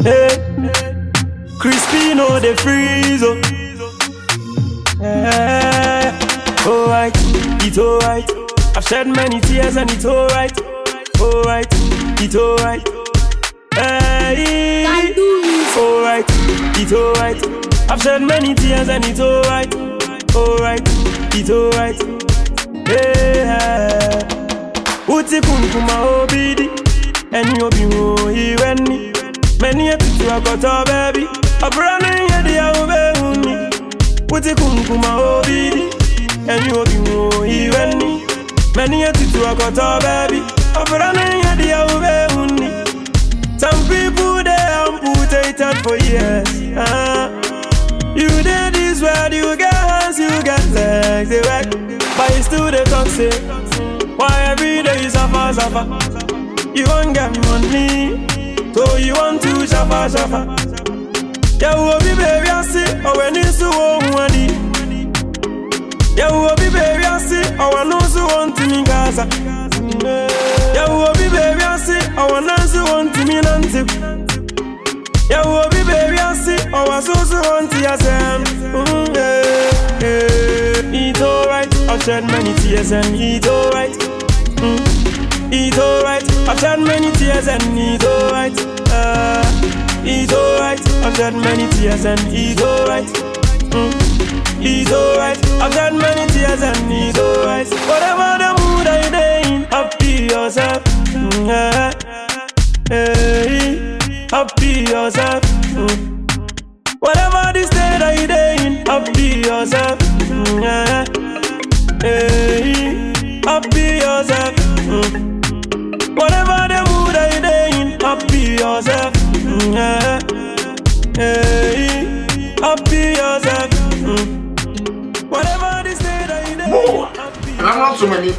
Hey, crispy no the freeze. Alright, it's alright. I've shed many tears and it's alright. Alright, it's alright. Hey, alright, it's alright. I've shed many tears and it's alright. Alright, it's alright. Hey, uti kunkuma obidi, and you be who he when me. Many a tutu I got a baby, a brand new idea of me. Uti kunkuma obidi, and you be who he when me. Many a tutu I got a baby, a brand new idea of me. Some people they amputated for years. You did this where you get hands, you get legs, they work, but you still the toxic. Why every day you suffer? You won't get money, so you want to suffer. Yeah, will be baby, I see, or when you so money. Yeah, will be baby, I see, or when you so want to me Gaza. Yeah, will be baby, I see, or when you so want to me Nancy. Yeah, will be baby, I see, or I so want to yourself. It's alright, I've shed many tears and it's alright. It's alright, I've shed many tears and it's alright. It's alright, I've shed many tears and it's alright. It's alright, I've shed many tears and it's alright. Whatever the mood I'm in, happy yourself. Happy yourself. Whatever the state I'm in, happy yourself. Happy yourself. Whatever the mood I'm in, happy yourself. Happy yourself. Whatever the state I'm in. More. And I'm not so many.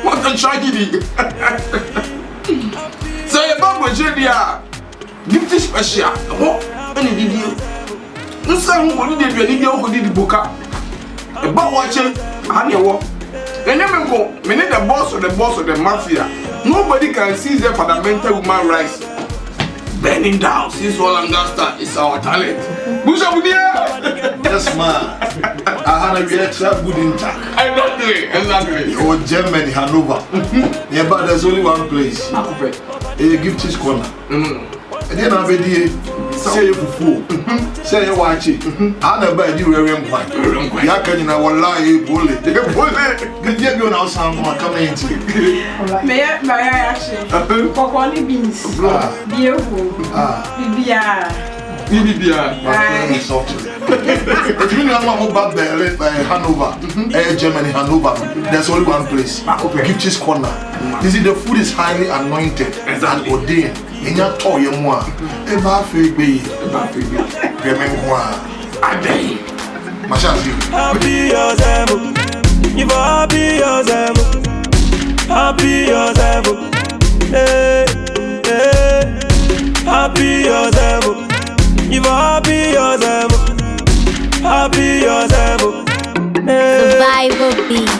What can try to do? Say about what you do. Gifty's special. Oh, any video. No sound who did the video who did the book. About watching, and you walk. Then you go, many the boss of the mafia. Nobody can see the fundamental human rights. Bending down, since all understand is our talent. Yes, man. I had a real good intact. Exactly. Or Germany, Hannover. Yeah, but there's only one place. Gifty's corner. And then I'll be say you fool. Say you watch it. I never do very quite. Ya can you know lie bully. Good year you now sound more coming into it. May I actually for only beans. Beautiful. BBR. If you know about Hannover, Germany, Hannover, there's only one place. Gifty's corner. You see, the food is highly anointed and ordained. In your toy, moi, a baffy be a day. Happy yourself. You happy yourself. Happy yourself. Happy yourself. You happy yourself. Happy yourself. Survival Beats.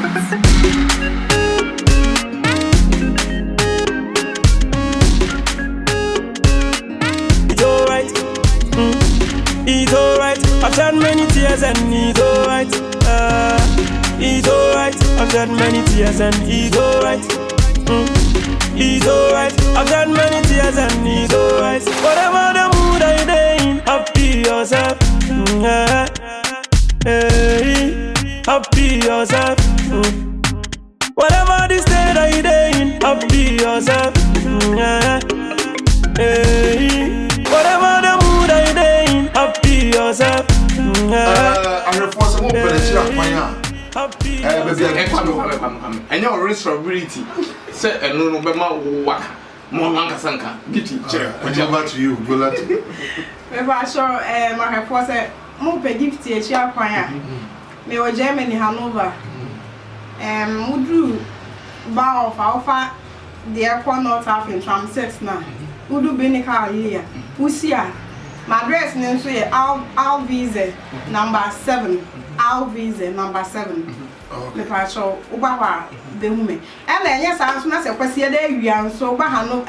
It's alright, I've shed many tears and it's alright. It's alright, I've shed many tears and it's alright. It's alright, I've shed many tears and it's alright. Whatever the mood I'm in, happy yourself. Happy yourself. Whatever the state I'm in, happy yourself. Whatever the mood I'm in, happy yourself. I'm responsible for the children. And your responsibility. Say, and no, work. More longer, Sanka. Gifty, Over to you, Bullet. Maybe I saw my force at Mope Gifty's choir. Me or Germany, Hannover. Would you bow of Alpha, the airport not half in Tram 6 now? Would you be in a car here? Who's here? My address names here Al Visa number 7. Al Visa number 7. The partial Ubawa behume and yes I as soon as a question there we are so bahano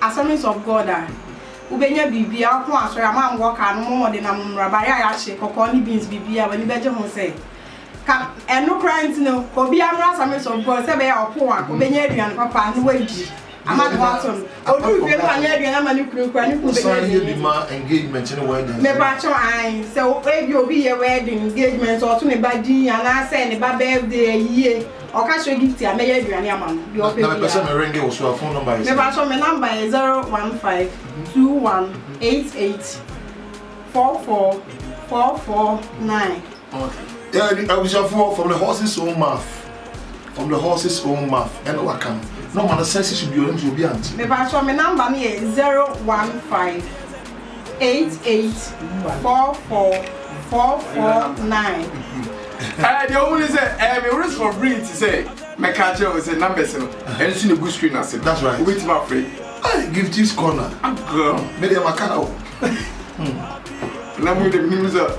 Assemblies of God ubenya bibia ko aso ya ma work an mo de na mumra ba ya hye kokoni beans bibia wani beje ho say ka eno client no obi amra Assemblies of God say be ya opo a ubenya aduan papa no wadi amad waton odu fi no anya aduan amani kuru ni ku benya bi ma engagement ni wedding me ba cho ai so ebi obi ye wedding engagement or to ne ba din ana say ne ba birthday ye o ka show gift ya me ye aduan amam bi o pe na person me ring you so phone number is me ba cho me number is 015 2188 44449. Okay. Yeah, I wish you from the horse's own mouth. From the horse's own mouth. And what come? No man says it should be on to be anti. Me ba cho me number me is 015 884449. The only say, me risk for breed to say, my catcher was a number seven, and see the good screen. I said, that's right. Wait, my friend. I give this corner. Girl, maybe I'm a cow. Let me the music.